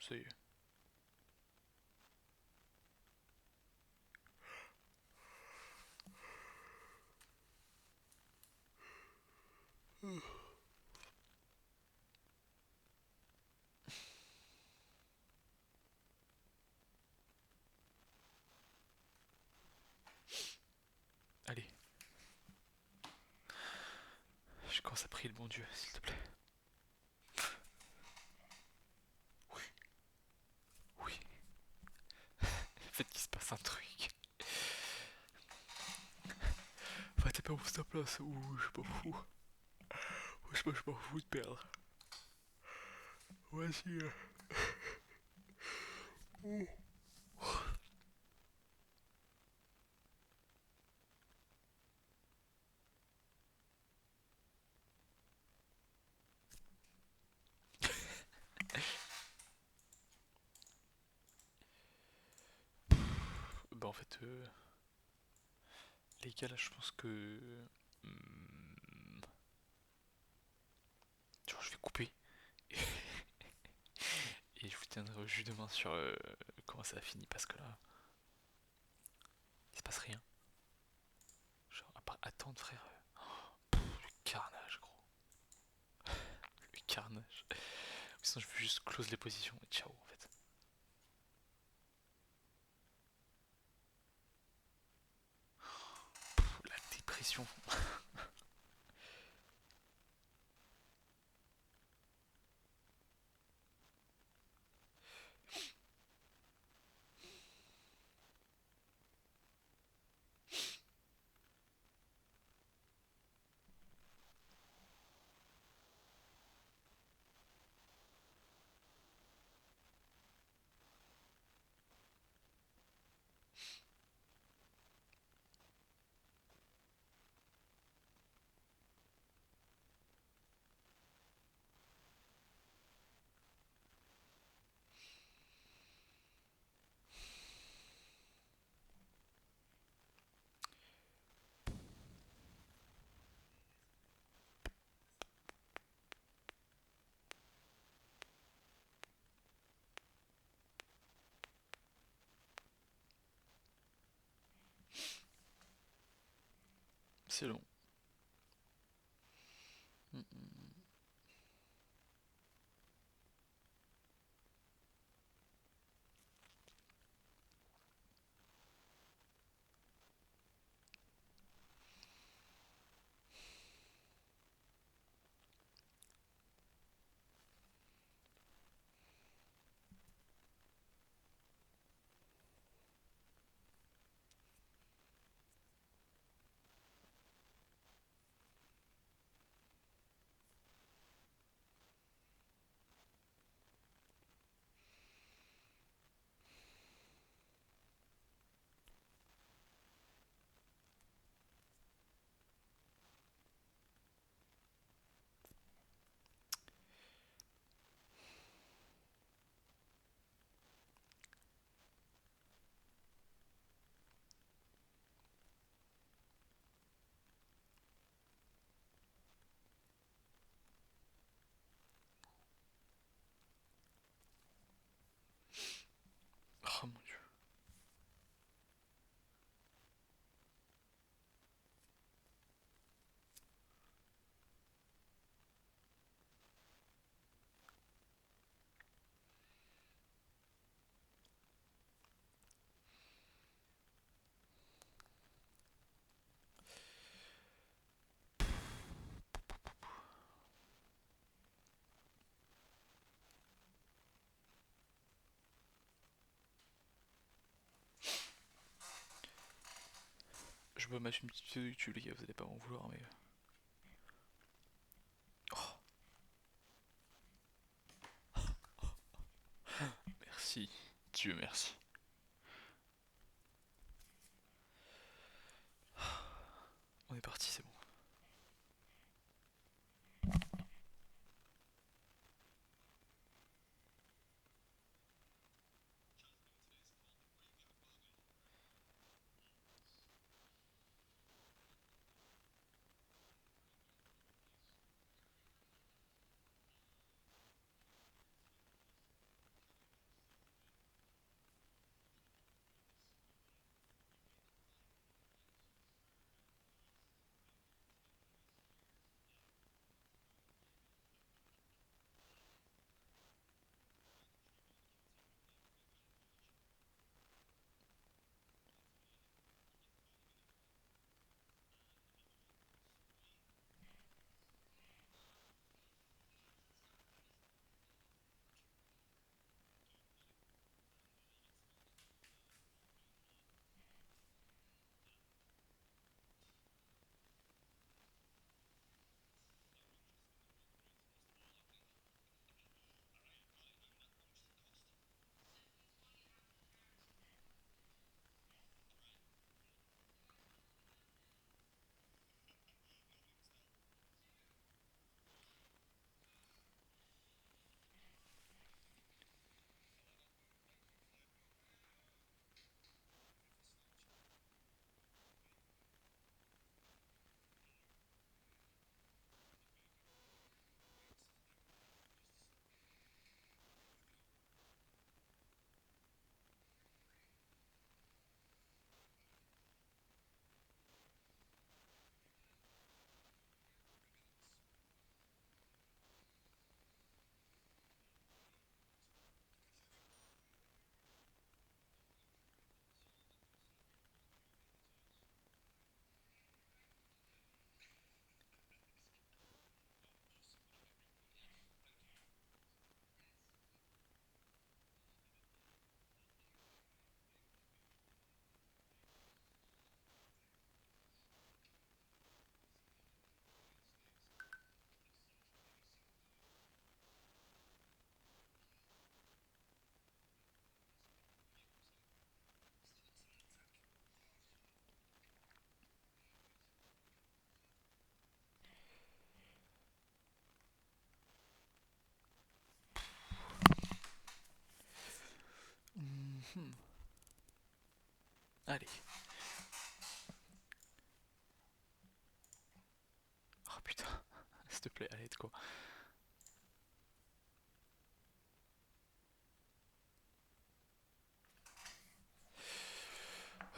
Ça y est. Allez, je commence à prier le bon Dieu, s'il te plaît. Oui, oui. Faites qu'il se passe un truc. Enfin, t'es pas où ta place, ou je m'en fous. Je m'en fous de perdre. Vas-y. Bah en fait, les gars là, je pense que... Tu vois, je vais couper. Et je vous tiendrai au jus demain sur comment ça a fini, parce que là, il se passe rien. Genre, à part attendre, frère. Le carnage, gros. Le carnage. Sinon, je veux juste close les positions et ciao, en fait. La dépression. C'est long. Oh mon dieu. Je peux mettre une petite vidéo YouTube, les gars, vous allez pas m'en vouloir, mais. Oh, merci. Dieu merci. On est parti, c'est bon. Allez. Oh putain, s'il te plaît, allez, de quoi.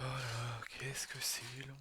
Oh là là, qu'est-ce que c'est long.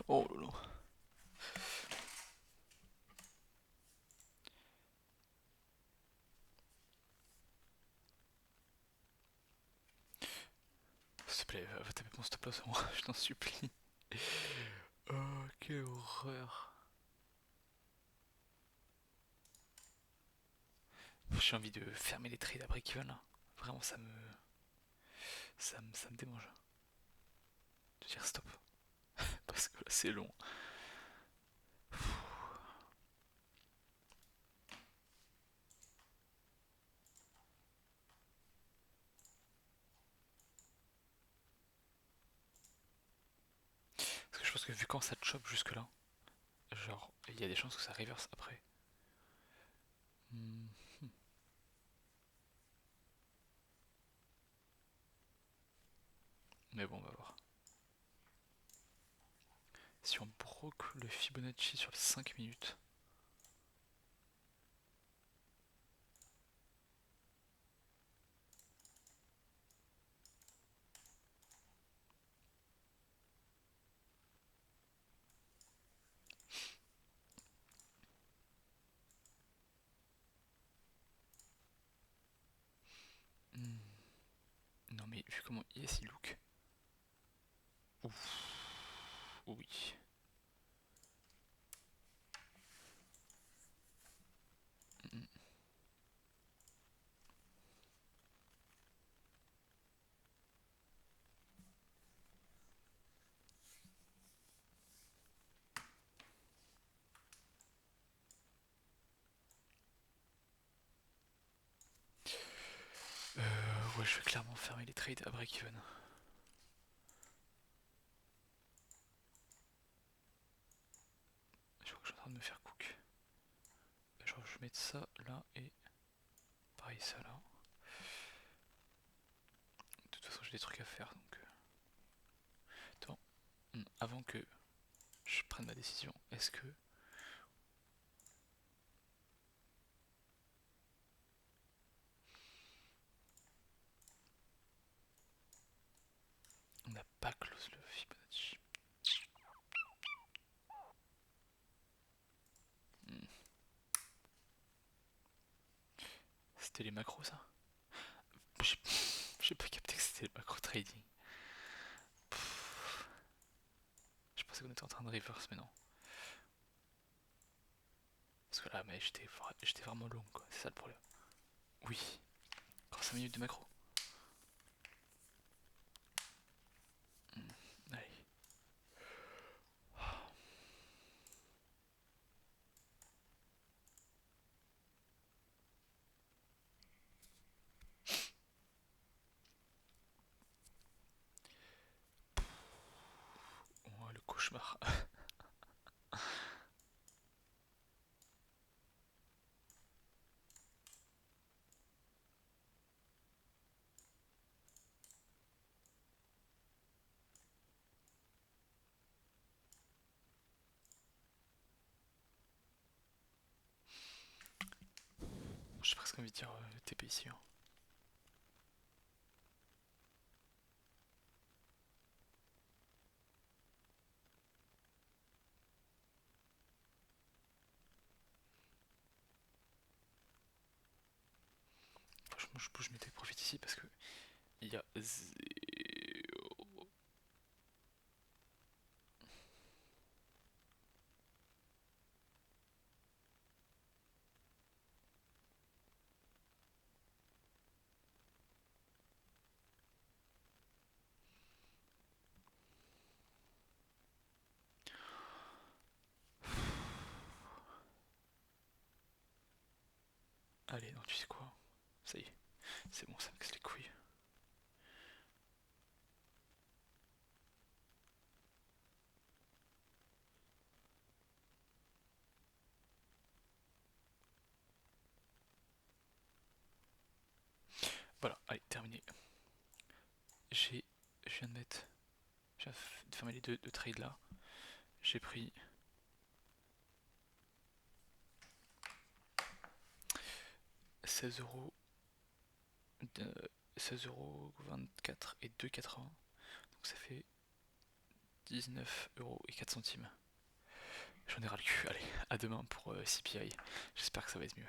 Oh là là. S'il te plaît, va taper mon stop loss, moi, je t'en supplie. Oh, quelle horreur. J'ai envie de fermer les trades à break-even là. Vraiment, ça me démange. De dire stop. Parce que là, c'est long. Parce que je pense que vu quand ça te chope jusque là, genre, il y a des chances que ça reverse après. Hmm. Mais bon, on va voir. Si on broque le Fibonacci sur les 5 minutes. Hmm. Non mais vu comment IS il look. Ouf. Oui. Hmm. Ouais, je vais clairement fermer les trades à break-even. Je crois que je suis en train de me faire cook. Genre, je vais mettre ça là et pareil ça là. De toute façon, j'ai des trucs à faire donc. Attends, avant que je prenne ma décision, est-ce que on n'a pas close le Fibonacci? Hmm. C'était les macros ça? J'ai j'ai pas capté que c'était le macro trading. pensais qu'on était en train de reverse, mais non. Parce que là, mais j'étais vraiment long, quoi. C'est ça le problème. Oui. Encore 5 minutes de macro. Allez. Oh, le cauchemar. J'ai presque envie de dire TP ici. Hein. Franchement, je bouge mes take profit ici parce que il y a zéro. Allez, non, tu sais quoi? Ça y est, c'est bon, ça me casse les couilles. Voilà, allez, terminé. Je viens de mettre. Je viens de fermer les deux trades là. J'ai pris 16 €, 16,24 € et 2,80. Donc ça fait 19 € et 4 centimes. J'en ai ras le cul. Allez, à demain pour CPI. J'espère que ça va être mieux.